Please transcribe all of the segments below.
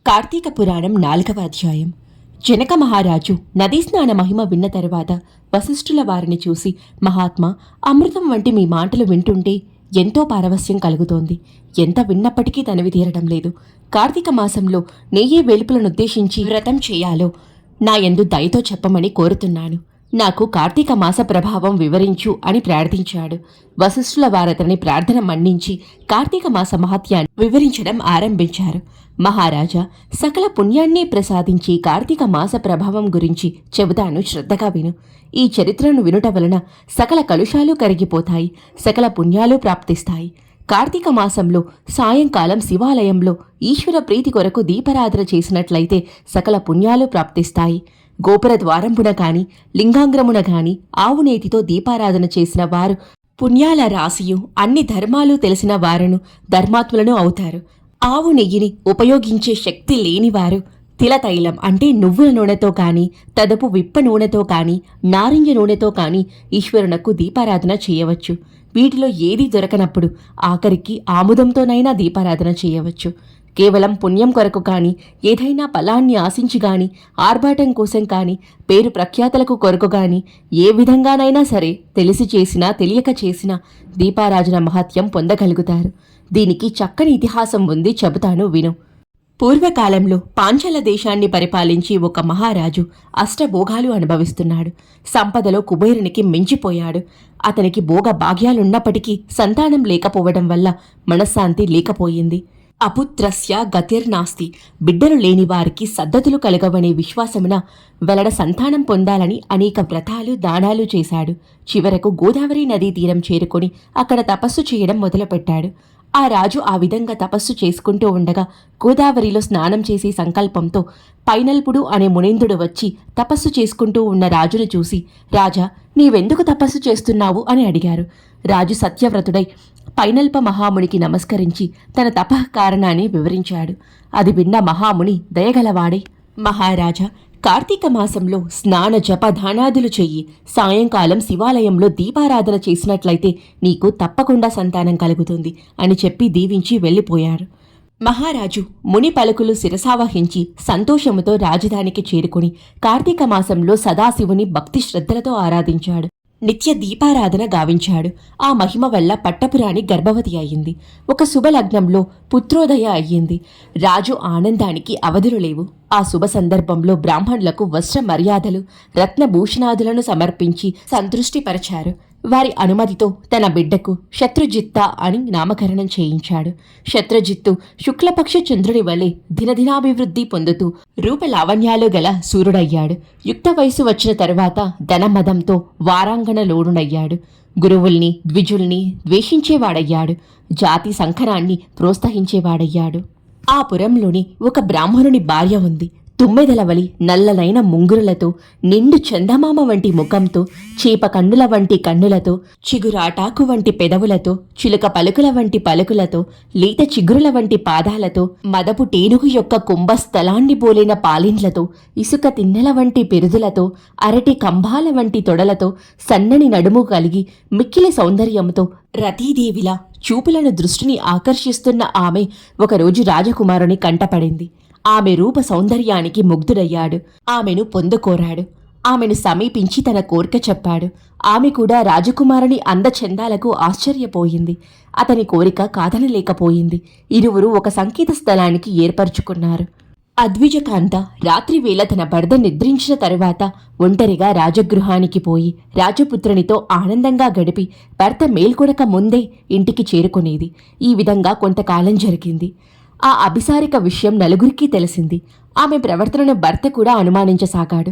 కార్తీక పురాణం 4వ అధ్యాయం. జనక మహారాజు నదీ స్నాన మహిమ విన్న తరువాత వశిష్ఠుల వారిని చూసి, మహాత్మా, అమృతం వంటి మీ మాటలు వింటుంటే ఎంతో పారవస్యం కలుగుతోంది. ఎంత విన్నప్పటికీ తనివి తీరడం లేదు. కార్తీక మాసంలో నెయ్యి వేలుపులనుద్దేశించి వ్రతం చేయాలో నా యందు దయతో చెప్పమని కోరుతున్నాను. నాకు కార్తీక మాస ప్రభావం వివరించు అని ప్రార్థించాడు. వశిష్ఠుల వారతని ప్రార్థన మన్నించి కార్తీక మాస మహత్యాన్ని వివరించడం ఆరంభించారు. మహారాజా, సకల పుణ్యాన్ని ప్రసాదించి కార్తీక మాస ప్రభావం గురించి చెబుతాను, శ్రద్ధగా విను. ఈ చరిత్రను వినుట వలన సకల కలుషాలు కరిగిపోతాయి, సకల పుణ్యాలు ప్రాప్తిస్తాయి. కార్తీక మాసంలో సాయంకాలం శివాలయంలో ఈశ్వర ప్రీతి కొరకు దీపారాధన చేసినట్లయితే సకల పుణ్యాలు ప్రాప్తిస్తాయి. గోపుర ద్వారంపున కాని లింగాంగ్రమున కాని ఆవునేతితో దీపారాధన చేసిన వారు పుణ్యాల రాశియు, అన్ని ధర్మాలు తెలిసిన వారును ధర్మాత్ములను అవుతారు. ఆవు నెయ్యిని ఉపయోగించే శక్తి లేనివారు తిలతైలం అంటే నువ్వుల నూనెతో కాని, తదుపు విప్ప నూనెతో కాని, నారింజ నూనెతో కాని ఈశ్వరునకు దీపారాధన చేయవచ్చు. వీటిలో ఏదీ దొరకనప్పుడు ఆఖరికి ఆముదంతోనైనా దీపారాధన చేయవచ్చు. కేవలం పుణ్యం కొరకు కాని, ఏదైనా ఫలాన్ని ఆశించి గాని, ఆర్భాటం కోసం కాని, పేరు ప్రఖ్యాతలకు కొరకు గాని, ఏ విధంగానైనా సరే తెలిసి చేసినా తెలియక చేసినా దీపారాధన మహత్యం పొందగలుగుతారు. దీనికి చక్కని ఇతిహాసం ఉంది, చెబుతాను విను. పూర్వకాలంలో పాంచాల దేశాన్ని పరిపాలించి ఒక మహారాజు అష్టభోగాలు అనుభవిస్తున్నాడు. సంపదలో కుబేరునికి మించిపోయాడు. అతనికి భోగ భాగ్యాలున్నప్పటికీ సంతానం లేకపోవడం వల్ల మనశ్శాంతి లేకపోయింది. అపుత్రస్య గతిర్నాస్తి, బిడ్డలు లేని వారికి సద్దతులు కలగవనే విశ్వాసమున వెలడ సంతానం పొందాలని అనేక వ్రతాలు దానాలు చేశాడు. చివరకు గోదావరి నదీ తీరం చేరుకొని అక్కడ తపస్సు చేయడం మొదలుపెట్టాడు. ఆ రాజు ఆ విధంగా తపస్సు చేసుకుంటూ ఉండగా గోదావరిలో స్నానం చేసే సంకల్పంతో పైనల్పుడు అనే మునీంద్రుడు వచ్చి తపస్సు చేసుకుంటూ ఉన్న రాజును చూసి, రాజా, నీవెందుకు తపస్సు చేస్తున్నావు అని అడిగారు. రాజు సత్యవ్రతుడై పైనల్ప మహామునికి నమస్కరించి తన తపః కారణాన్ని వివరించాడు. అది విన్న మహాముని దయగలవాడై, మహారాజా, కార్తీక మాసంలో స్నాన జప దానాదులు చెయ్యి. సాయంకాలం శివాలయంలో దీపారాధన చేసినట్లయితే నీకు తప్పకుండా సంతానం కలుగుతుంది అని చెప్పి దీవించి వెళ్ళిపోయారు. మహారాజు ముని పలుకులు శిరసావహించి సంతోషముతో రాజధానికి చేరుకుని కార్తీక మాసంలో సదాశివుని భక్తి శ్రద్ధలతో ఆరాధించాడు. నిత్య దీపారాధన గావించాడు. ఆ మహిమ వల్ల పట్టపురాణి గర్భవతి అయ్యింది. ఒక శుభలగ్నంలో పుత్రోదయ అయ్యింది. రాజు ఆనందానికి అవధులు లేవు. ఆ శుభ సందర్భంలో బ్రాహ్మణులకు వస్త్ర మర్యాదలు, రత్నభూషణాదులను సమర్పించి సంతృష్టిపరచారు. వారి అనుమతితో తన బిడ్డకు శత్రుజిత్త అని నామకరణం చేయించాడు. శత్రుజిత్తు శుక్లపక్ష చంద్రుడి వలె దినదినాభివృద్ధి పొందుతూ రూపలావణ్యాలు గల సూర్యుడయ్యాడు. యుక్త వయసు వచ్చిన తరువాత ధనమదంతో వారాంగణలోనుడయ్యాడు. గురువుల్ని ద్విజుల్ని ద్వేషించేవాడయ్యాడు. జాతి సంకరాన్ని ప్రోత్సహించేవాడయ్యాడు. ఆ పురంలోని ఒక బ్రాహ్మణుని భార్య ఉంది. తుమ్మెదలవలి నల్లనైన ముంగురులతో, నిండు చందమామ వంటి ముఖంతో, చేప కన్నుల వంటి కన్నులతో, చిగురాటాకు వంటి పెదవులతో, చిలుక పలుకుల వంటి పలుకులతో, లేత చిగురుల వంటి పాదాలతో, మదపు టేనుగు యొక్క కుంభస్థలాన్ని పోలిన పాలిండ్లతో, ఇసుక తిన్నెల వంటి పెరుదులతో, అరటి కంబాల వంటి తొడలతో, సన్నని నడుము కలిగి మిక్కిలి సౌందర్యంతో రతీదేవిలా చూపులను దృష్టిని ఆకర్షిస్తున్న ఆమె ఒకరోజు రాజకుమారుని కంటపడింది. ఆమె రూప సౌందర్యానికి ముగ్ధుడయ్యాడు. ఆమెను పొందుకోరాడు. ఆమెను సమీపించి తన కోరిక చెప్పాడు. ఆమె కూడా రాజకుమారుని అందచందాలకు ఆశ్చర్యపోయింది. అతని కోరిక కాదనలేకపోయింది. ఇరువురు ఒక సంకేత స్థలానికి ఏర్పరచుకున్నారు. అద్విజకాంత రాత్రివేళ తన భర్త నిద్రించిన తరువాత ఒంటరిగా రాజగృహానికి పోయి రాజపుత్రునితో ఆనందంగా గడిపి భర్త మేల్కొనక ముందే ఇంటికి చేరుకునేది. ఈ విధంగా కొంతకాలం జరిగింది. ఆ అభిసారిక విషయం నలుగురికి తెలిసింది. ఆమె ప్రవర్తనను భర్త కూడా అనుమానించసాగాడు.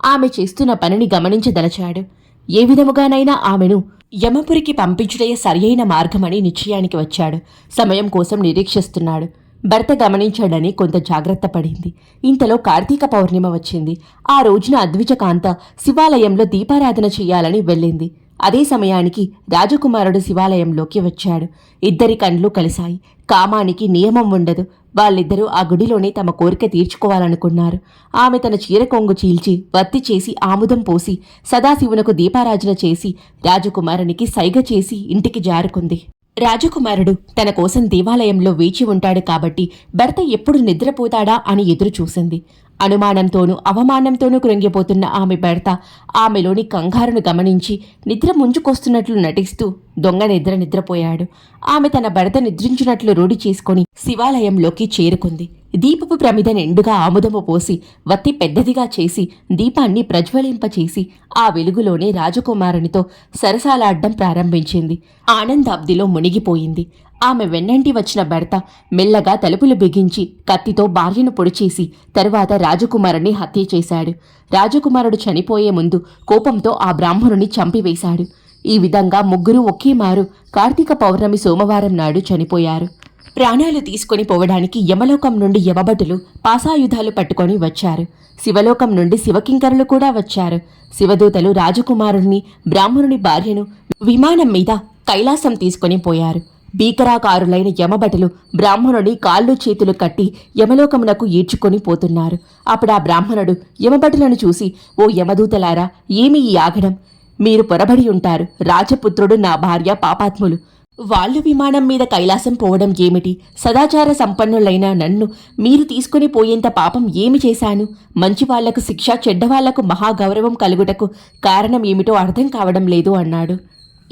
ఆమె చేస్తున్న పనిని గమనించదలచాడు. ఏ విధముగానైనా ఆమెను యమపురికి పంపించుటే సరియైన మార్గమని నిశ్చయానికి వచ్చాడు. సమయం కోసం నిరీక్షిస్తున్నాడు. భర్త గమనించాడని కొంత జాగ్రత్త పడింది. ఇంతలో కార్తీక పౌర్ణిమ వచ్చింది. ఆ రోజున అద్విజకాంత శివాలయంలో దీపారాధన చెయ్యాలని వెళ్ళింది. అదే సమయానికి రాజకుమారుడు శివాలయంలోకి వచ్చాడు. ఇద్దరి కండ్లు కలిశాయి. కామానికి నియమం ఉండదు. వాళ్ళిద్దరూ ఆ గుడిలోనే తమ కోరిక తీర్చుకోవాలనుకున్నారు. ఆమె తన చీర కొంగు చీల్చి వత్తి చేసి ఆముదం పోసి సదాశివునకు దీపారాధన చేసి రాజకుమారునికి సైగ చేసి ఇంటికి జారుకుంది. రాజకుమారుడు తన కోసం దేవాలయంలో వేచి ఉంటాడు కాబట్టి భర్త ఎప్పుడు నిద్రపోతాడా అని ఎదురు చూసింది. అనుమానంతోనూ అవమానంతోనూ కృంగిపోతున్న ఆమె భర్త ఆమెలోని కంగారును గమనించి నిద్ర ముంచుకొస్తున్నట్లు నటిస్తూ దొంగ నిద్రపోయాడు. ఆమె తన భర్త నిద్రించినట్లు రూఢి చేసుకుని శివాలయంలోకి చేరుకుంది. దీపపు ప్రమిద నిండుగా ఆముదము పోసి వత్తి పెద్దదిగా చేసి దీపాన్ని ప్రజ్వలింపచేసి ఆ వెలుగులోనే రాజకుమారునితో సరసాలాడ్డం ప్రారంభించింది. ఆనందాబ్దిలో మునిగిపోయింది. ఆమె వెన్నంటి వచ్చిన భర్త మెల్లగా తలుపులు బిగించి కత్తితో భార్యను పొడిచేసి తరువాత రాజకుమారుని హత్య చేశాడు. రాజకుమారుడు చనిపోయే ముందు కోపంతో ఆ బ్రాహ్మణుని చంపివేశాడు. ఈ విధంగా ముగ్గురు ఒకేమారు కార్తీక పౌర్ణమి సోమవారం నాడు చనిపోయారు. ప్రాణాలు తీసుకుని పోవడానికి యమలోకం నుండి యమభటులు పాసాయుధాలు పట్టుకొని వచ్చారు. శివలోకం నుండి శివకింకరులు కూడా వచ్చారు. శివదూతలు రాజకుమారుణ్ణి బ్రాహ్మణుని భార్యను విమానం మీద కైలాసం తీసుకొని పోయారు. భీకరాకారులైన యమభటులు బ్రాహ్మణుని కాళ్ళు చేతులు కట్టి యమలోకమునకు ఈడ్చుకొని పోతున్నారు. అప్పుడు ఆ బ్రాహ్మణుడు యమభటులను చూసి, ఓ యమదూతలారా, ఏమి ఈ ఆగడం? మీరు పొరబడి ఉంటారు. రాజపుత్రుడు నా భార్య పాపాత్ములు. వాళ్ళు విమానం మీద కైలాసం పోవడం ఏమిటి? సదాచార సంపన్నులైన నన్ను మీరు తీసుకుని పోయేంత పాపం ఏమి చేశాను? మంచి వాళ్లకు శిక్ష, చెడ్డవాళ్లకు మహాగౌరవం కలుగుటకు కారణం ఏమిటో అర్థం కావడం లేదు అన్నాడు.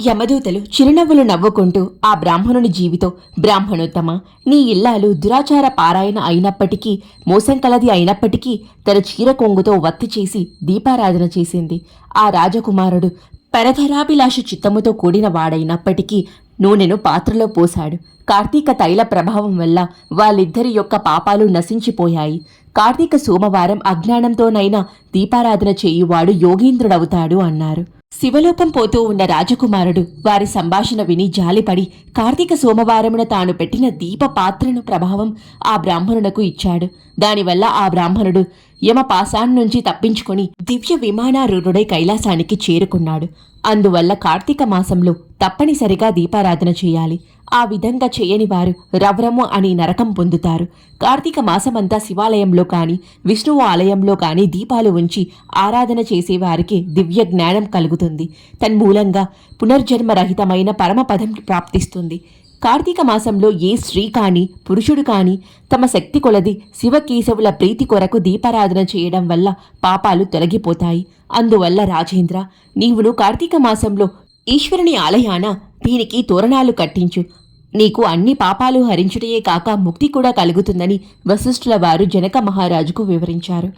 యమదూతలు చిరునవ్వులు నవ్వుకుంటూ ఆ బ్రాహ్మణుని జీవితో, బ్రాహ్మణోత్తమ, నీ ఇల్లాలు దురాచార పారాయణ అయినప్పటికీ, మోసం కలది అయినప్పటికీ తన చీర కొంగుతో వత్తి చేసి దీపారాధన చేసింది. ఆ రాజకుమారుడు పరధరాభిలాష చిత్తముతో కూడిన వాడైనప్పటికీ నూనెను పాత్రలో పోశాడు. కార్తీక తైల ప్రభావం వల్ల వాళ్ళిద్దరి యొక్క పాపాలు నశించిపోయాయి. కార్తీక సోమవారం అజ్ఞానంతోనైనా దీపారాధన చేయువాడు యోగీంద్రుడవుతాడు అన్నారు. శివలోకం పోతూ ఉన్న రాజకుమారుడు వారి సంభాషణ విని జాలిపడి కార్తీక సోమవారమున తాను పెట్టిన దీప పాత్రను ప్రభావం ఆ బ్రాహ్మణునకు ఇచ్చాడు. దానివల్ల ఆ బ్రాహ్మణుడు యమపాశాన్నుంచి తప్పించుకొని దివ్య విమానారూఢుడై కైలాసానికి చేరుకున్నాడు. అందువల్ల కార్తీక మాసంలో తప్పనిసరిగా దీపారాధన చేయాలి. ఆ విధంగా చేయని వారు రవ్రము అని నరకం పొందుతారు. కార్తీక మాసమంతా శివాలయంలో కానీ విష్ణువు ఆలయంలో కానీ దీపాలు ఉంచి ఆరాధన చేసేవారికి దివ్య జ్ఞానం కలుగుతుంది. తన్మూలంగా పునర్జన్మరహితమైన పరమపదం ప్రాప్తిస్తుంది. కార్తీక మాసంలో ఏ స్త్రీ కానీ పురుషుడు కానీ తమ శక్తి కొలది శివకేశవుల ప్రీతి కొరకు దీపారాధన చేయడం వల్ల పాపాలు తొలగిపోతాయి. అందువల్ల రాజేంద్ర, నీవును కార్తీక మాసంలో ఈశ్వరుని ఆలయాన దీనికి తోరణాలు కట్టించు. నీకు అన్ని పాపాలు హరించుటయే కాక ముక్తి కూడా కలుగుతుందని వశిష్ఠుల వారు జనక మహారాజుకు వివరించారు.